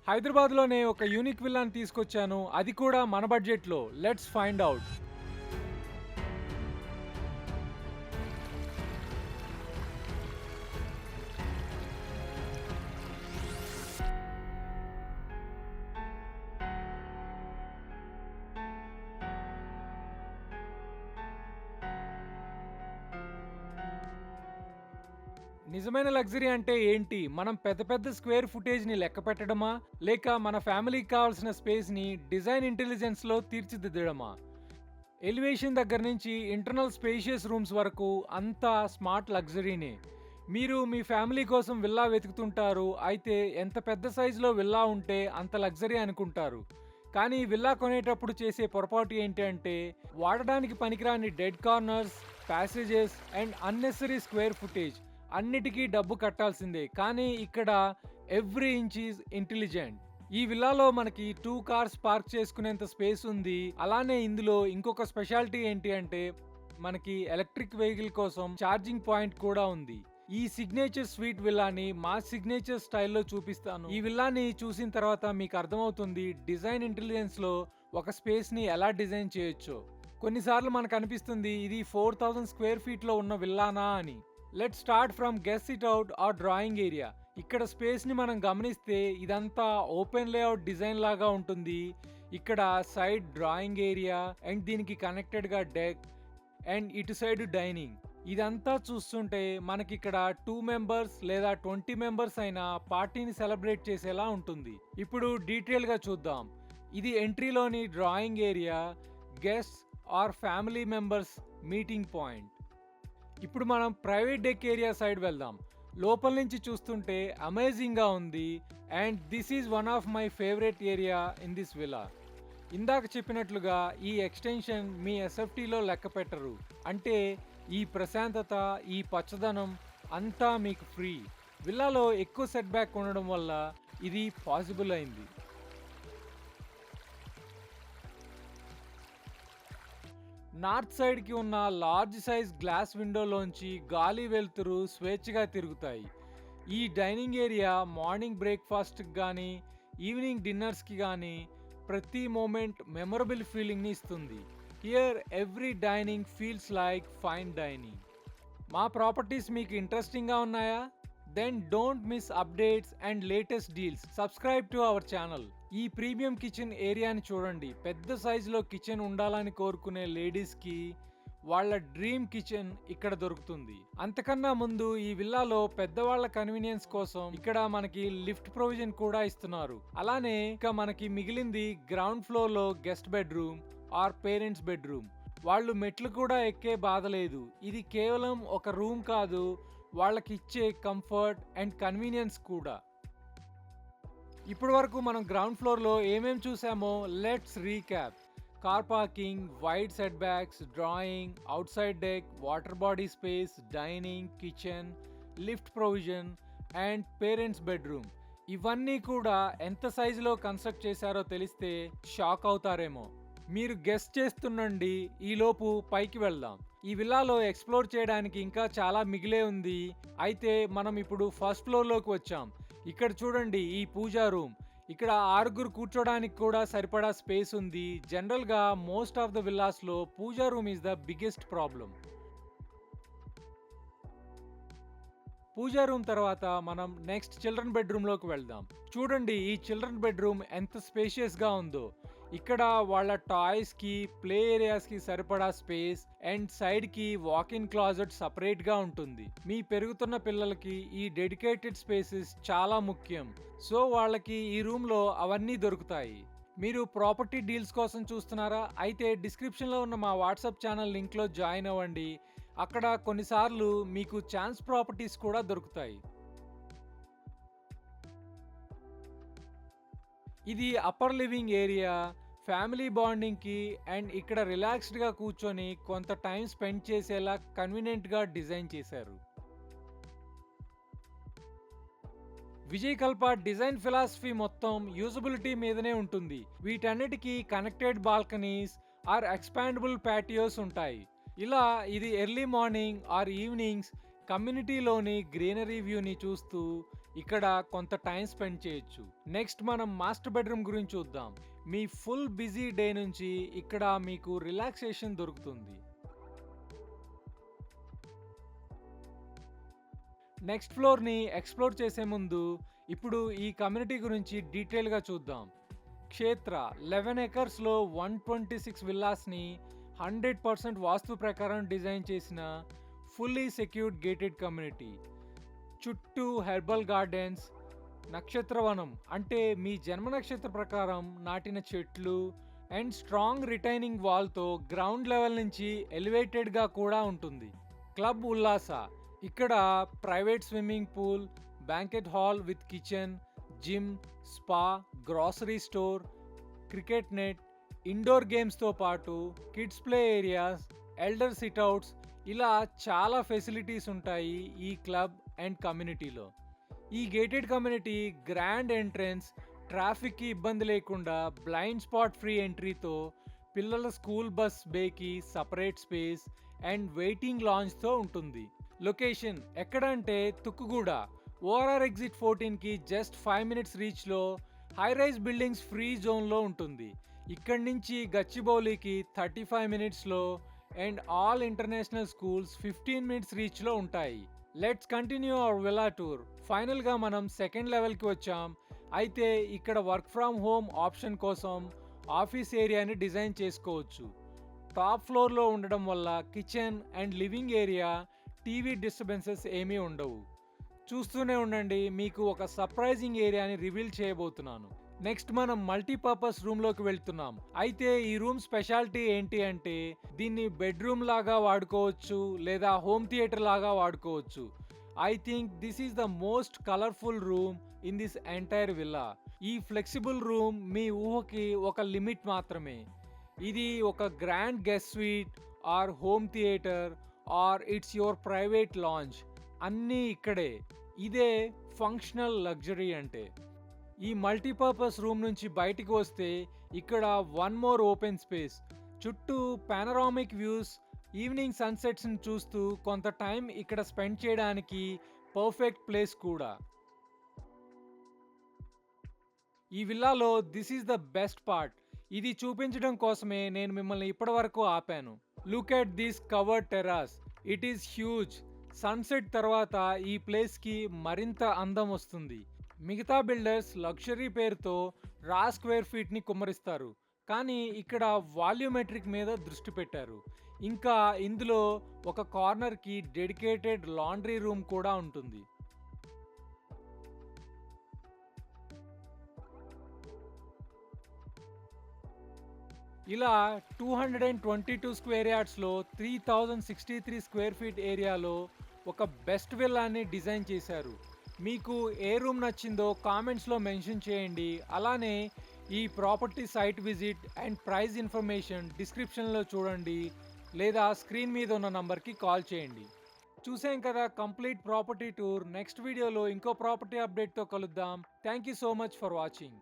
హైదరాబాద్‌లోనే ఒక యూనిక్ విల్లాని తీసుకొచ్చాను. అది కూడా మన బడ్జెట్‌లో. Let's find out. నిజమైన లగ్జరీ అంటే ఏంటి? మనం పెద్ద పెద్ద స్క్వేర్ ఫుటేజ్‌ని లెక్క పెట్టడమా? లేక మన ఫ్యామిలీకి కావాల్సిన స్పేస్‌ని డిజైన్ ఇంటెలిజెన్స్‌లో తీర్చిదిద్దడమా? ఎలివేషన్ దగ్గర నుంచి ఇంటర్నల్ స్పేషియస్ రూమ్స్ వరకు అంతా స్మార్ట్ లగ్జరీనే. మీరు మీ ఫ్యామిలీ కోసం విల్లా వెతుకుతుంటారు. అయితే ఎంత పెద్ద సైజులో విల్లా ఉంటే అంత లగ్జరీ అనుకుంటారు. కానీ విల్లా కొనేటప్పుడు చేసే పొరపాటు ఏంటి అంటే వాడడానికి పనికిరాని dead corners, passages and unnecessary square footage అన్నిటికీ డబ్బు కట్టాల్సిందే. కానీ ఇక్కడ ఎవ్రీ ఇంచ్ ఈజ్ ఇంటెలిజెంట్. ఈ విల్లాలో మనకి 2 కార్స్ పార్క్ చేసుకునేంత స్పేస్ ఉంది. అలానే ఇందులో ఇంకొక స్పెషాలిటీ ఏంటి అంటే మనకి ఎలక్ట్రిక్ వెహికల్ కోసం ఛార్జింగ్ పాయింట్ కూడా ఉంది. ఈ సిగ్నేచర్ స్వీట్ విల్లాని మా సిగ్నేచర్ స్టైల్లో చూపిస్తాను. ఈ విల్లాని చూసిన తర్వాత మీకు అర్థమవుతుంది డిజైన్ ఇంటెలిజెన్స్ లో ఒక స్పేస్ ని ఎలా డిజైన్ చేయొచ్చో. కొన్నిసార్లు మనకు అనిపిస్తుంది ఇది 4000 స్క్వేర్ ఫీట్ లో ఉన్న విల్లానా అని. Let start from guess it out or drawing area. ఇక్కడ స్పేస్ ని మనం గమనిస్తే ఇదంతా ఓపెన్ లేఅవుట్ డిజైన్ లాగా ఉంటుంది. ఇక్కడ సైడ్ డ్రాయింగ్ ఏరియా అండ్ దీనికి కనెక్టెడ్ గా డెక్ అండ్ ఇటు సైడ్ డైనింగ్. ఇదంతా చూస్తుంటే మనకి ఇక్కడ 2 మెంబర్స్ లేదా 20 మెంబర్స్ అయినా పార్టీని సెలబ్రేట్ చేసేలా ఉంటుంది. ఇప్పుడు డీటెయిల్ గా చూద్దాం. ఇది ఎంట్రీలోని drawing area, guest or family members meeting point. ఇప్పుడు మనం ప్రైవేట్ డెక్ ఏరియా సైడ్ వెళ్దాం. లోపల నుంచి చూస్తుంటే అమేజింగ్గా ఉంది and this is one of my favourite area in this villa. ఇందాక చెప్పినట్లుగా ఈ ఎక్స్టెన్షన్ మీ ఎస్ఎఫ్టీలో లెక్క పెట్టరు. అంటే ఈ ప్రశాంతత, ఈ పచ్చదనం అంతా మీకు ఫ్రీ. విల్లాలో ఎక్కువ సెట్ బ్యాక్ ఉండడం వల్ల ఇది పాసిబుల్ అయింది. నార్త్ సైడ్కి ఉన్న లార్జ్ సైజ్ గ్లాస్ విండోలోంచి గాలి వెలుతురు స్వేచ్ఛగా తిరుగుతాయి. ఈ డైనింగ్ ఏరియా మార్నింగ్ బ్రేక్ఫాస్ట్కి కానీ ఈవినింగ్ డిన్నర్స్కి కానీ ప్రతి మూమెంట్ మెమొరబుల్ ఫీలింగ్ని ఇస్తుంది. Here every dining feels like fine dining. మా ప్రాపర్టీస్ మీకు ఇంట్రెస్టింగ్గా ఉన్నాయా? Then don't miss updates and latest deals. Subscribe to our channel. ఈ ప్రీమియం కిచెన్ ఏరియాని చూడండి. పెద్ద సైజులో కిచెన్ ఉండాలని కోరుకునే లేడీస్కి వాళ్ళ డ్రీమ్ కిచెన్ ఇక్కడ దొరుకుతుంది. అంతకన్నా ముందు ఈ విల్లాలో పెద్దవాళ్ల కన్వీనియన్స్ కోసం ఇక్కడ మనకి లిఫ్ట్ ప్రొవిజన్ కూడా ఇస్తున్నారు. అలానే ఇక మనకి మిగిలింది గ్రౌండ్ ఫ్లోర్ లో guest bedroom are parents bedroom. వాళ్ళు మెట్లు కూడా ఎక్కే బాధ లేదు. ఇది కేవలం ఒక రూమ్ కాదు, వాళ్ళకి ఇచ్చే కంఫర్ట్ అండ్ కన్వీనియన్స్ కూడా. ఇప్పటి వరకు మనం గ్రౌండ్ ఫ్లోర్లో ఏమేం చూసామో let's recap. Car parking, wide setbacks, drawing, outside deck, water body space, dining, kitchen, lift provision and parents bedroom. ఇవన్నీ కూడా ఎంత సైజులో కన్స్ట్రక్ట్ చేశారో తెలిస్తే షాక్ అవుతారేమో. మీరు గెస్ట్ చేస్తుండండి, ఈలోపు పైకి వెళ్దాం. ఈ విల్లాలో ఎక్స్ప్లోర్ చేయడానికి ఇంకా చాలా మిగిలే ఉంది. అయితే మనం ఇప్పుడు ఫస్ట్ ఫ్లోర్లోకి వచ్చాం. ఇక్కడ చూడండి ఈ పూజా రూమ్. ఇక్కడ 6 కూర్చోడానికి కూడా సరిపడా స్పేస్ ఉంది. జనరల్గా మోస్ట్ ఆఫ్ ద విల్లాస్లో puja room is the biggest problem. Puja room తర్వాత మనం నెక్స్ట్ చిల్డ్రన్ బెడ్రూమ్లోకి వెళ్దాం. చూడండి ఈ చిల్డ్రన్ బెడ్రూమ్ ఎంత స్పేషియస్గా ఉందో. ఇక్కడ వాళ్ళ టాయ్స్కి, ప్లే ఏరియాస్కి సరిపడా స్పేస్ అండ్ సైడ్కి వాక్-ఇన్ క్లాజెట్ సపరేట్గా ఉంటుంది. మీ పెరుగుతున్న పిల్లలకి ఈ డెడికేటెడ్ స్పేసెస్ చాలా ముఖ్యం. సో వాళ్ళకి ఈ రూమ్లో అవన్నీ దొరుకుతాయి. మీరు ప్రాపర్టీ డీల్స్ కోసం చూస్తున్నారా? అయితే డిస్క్రిప్షన్లో ఉన్న మా వాట్సాప్ ఛానల్ లింక్లో జాయిన్ అవ్వండి. అక్కడ కొన్నిసార్లు మీకు ఛాన్స్ ప్రాపర్టీస్ కూడా దొరుకుతాయి. ఇది అప్పర్ లివింగ్ ఏరియా. ఫ్యామిలీ బాండింగ్కి అండ్ ఇక్కడ రిలాక్స్డ్గా కూర్చొని కొంత టైం స్పెండ్ చేసేలా కన్వీనియంట్గా డిజైన్ చేశారు. విజయ్ కల్ప డిజైన్ ఫిలాసఫీ మొత్తం యూజబిలిటీ మీదనే ఉంటుంది. వీటన్నిటికీ connected balconies or expandable patios ఉంటాయి. ఇలా ఇది ఎర్లీ మార్నింగ్ ఆర్ ఈవినింగ్స్ కమ్యూనిటీలోని గ్రీనరీ వ్యూని చూస్తూ ఇక్కడ కొంత టైం స్పెండ్ చేయొచ్చు. నెక్స్ట్ మనం మాస్టర్ బెడ్రూమ్ గురించి చూద్దాం. మీ ఫుల్ బిజీ డే నుంచి ఇక్కడ మీకు రిలాక్సేషన్ దొరుకుతుంది. నెక్స్ట్ ఫ్లోర్ని ఎక్స్ప్లోర్ చేసే ముందు ఇప్పుడు ఈ కమ్యూనిటీ గురించి డీటెయిల్గా చూద్దాం. క్షేత్ర 11 ఎకర్స్లో 126 విల్లాస్ని 100% వాస్తు ప్రకారం డిజైన్ చేసిన ఫుల్లీ సెక్యూర్డ్ గేటెడ్ కమ్యూనిటీ. చుట్టూ హెర్బల్ గార్డెన్స్, నక్షత్రవనం అంటే మీ జన్మ నక్షత్ర ప్రకారం నాటిన చెట్లు అండ్ స్ట్రాంగ్ రిటైనింగ్ వాల్తో గ్రౌండ్ లెవెల్ నుంచి ఎలివేటెడ్గా కూడా ఉంటుంది. క్లబ్ ఉల్లాస ఇక్కడ private swimming pool, banquet hall with kitchen, gym, spa, grocery store, cricket net, indoor గేమ్స్తో పాటు kids play areas, elder sitouts ఇలా చాలా ఫెసిలిటీస్ ఉంటాయి ఈ క్లబ్ అండ్ కమ్యూనిటీలో. ఈ గేటెడ్ కమ్యూనిటీ గ్రాండ్ ఎంట్రన్స్, ట్రాఫిక్కి ఇబ్బంది లేకుండా బ్లైండ్ స్పాట్ ఫ్రీ ఎంట్రీతో, పిల్లల స్కూల్ బస్ బేకి సపరేట్ స్పేస్ అండ్ వెయిటింగ్ లాంజ్తో ఉంటుంది. లొకేషన్ ఎక్కడంటే తుక్కుగూడ, ఓఆర్ఆర్ ఎగ్జిట్ 14కి జస్ట్ 5 minutes రీచ్లో హై రైజ్ బిల్డింగ్స్ ఫ్రీ జోన్లో ఉంటుంది. ఇక్కడి నుంచి గచ్చిబౌలికి 35 minutesలో and all international schools 15 minutes రీచ్లో ఉంటాయి. Let's continue our villa tour. ఫైనల్గా మనం సెకండ్ లెవెల్కి వచ్చాం. అయితే ఇక్కడ వర్క్ ఫ్రమ్ హోమ్ ఆప్షన్ కోసం ఆఫీస్ ఏరియాని డిజైన్ చేసుకోవచ్చు. టాప్ ఫ్లోర్లో ఉండడం వల్ల kitchen and living area, TV disturbances ఏమీ ఉండవు. చూస్తూనే ఉండండి, మీకు ఒక సర్ప్రైజింగ్ ఏరియాని రివీల్ చేయబోతున్నాను. నెక్స్ట్ మనం మల్టీపర్పస్ రూమ్లోకి వెళ్తున్నాం. అయితే ఈ రూమ్ స్పెషాలిటీ ఏంటి అంటే దీన్ని బెడ్రూమ్ లాగా వాడుకోవచ్చు లేదా హోమ్ థియేటర్ లాగా వాడుకోవచ్చు. I think this is the most colourful room in this entire villa. ఈ ఫ్లెక్సిబుల్ రూమ్ మీ ఊహకి ఒక లిమిట్ మాత్రమే. ఇది ఒక grand guest sweet or home theatre are it's your private lounge అన్నీ ఇక్కడే. ఇదే ఫంక్షనల్ లగ్జరీ అంటే. ఈ మల్టీపర్పస్ రూమ్ నుంచి బయటికి వస్తే ఇక్కడ వన్ మోర్ ఓపెన్ స్పేస్, చుట్టూ పానరామిక్ వ్యూస్, ఈవినింగ్ సన్సెట్స్ని చూస్తూ కొంత టైం ఇక్కడ స్పెండ్ చేయడానికి పర్ఫెక్ట్ ప్లేస్ కూడా. ఈ విల్లాలో this is the best part. ఇది చూపించడం కోసమే నేను మిమ్మల్ని ఇప్పటి వరకు ఆపాను. Look at this covered terrace, it is huge. Sunset తర్వాత ఈ ప్లేస్కి మరింత అందం వస్తుంది. మిగతా బిల్డర్స్ లగ్జరీ పేరుతో రా స్క్వేర్ ఫీట్ని కుమ్మరిస్తారు, కానీ ఇక్కడ వాల్యూమెట్రిక్ మీద దృష్టి పెట్టారు. ఇంకా ఇందులో ఒక కార్నర్కి డెడికేటెడ్ లాండ్రీ రూమ్ కూడా ఉంటుంది. ఇలా 222 స్క్వేర్ యార్డ్స్లో 3063 స్క్వేర్ ఫీట్ ఏరియాలో ఒక బెస్ట్ విల్లాని డిజైన్ చేశారు. మీకు ఏ రూమ్ నచ్చిందో కామెంట్స్లో మెన్షన్ చేయండి. అలానే ఈ property site visit and price information డిస్క్రిప్షన్లో చూడండి లేదా స్క్రీన్ మీద ఉన్న నంబర్కి కాల్ చేయండి. చూసాం కదా కంప్లీట్ ప్రాపర్టీ టూర్. నెక్స్ట్ వీడియోలో ఇంకో ప్రాపర్టీ అప్డేట్తో కలుద్దాం. Thank you so much for watching.